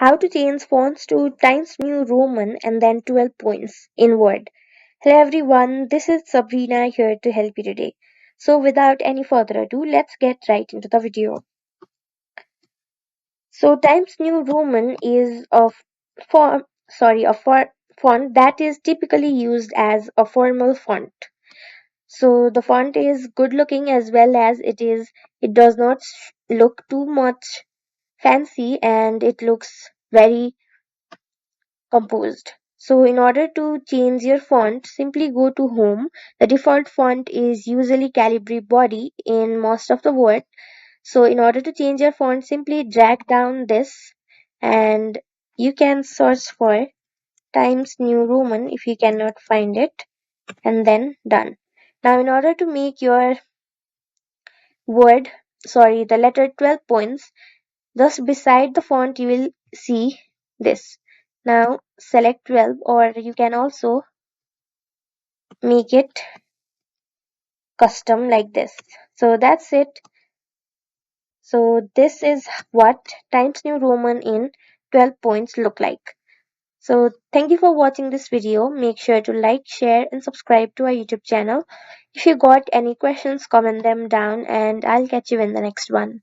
How to change fonts to Times New Roman and then 12 points in Word. Hello everyone, this is Sabrina here to help you today. So without any further ado, let's get right into the video. So Times New Roman is a font that is typically used as a formal font. So the font is good looking as well as it does not look too much fancy and it looks very composed. So in order to change your font, simply go to Home. The default font is usually Calibri Body in most of the world. So in order to change your font, simply drag down this and you can search for Times New Roman if you cannot find it, and then done. Now in order to make your the letter 12 points, just beside the font you will see this. Now select 12, or you can also make it custom like this. So that's it. So this is what Times New Roman in 12 points look like. So thank you for watching this video. Make sure to like, share and subscribe to our YouTube channel. If you got any questions, comment them down and I'll catch you in the next one.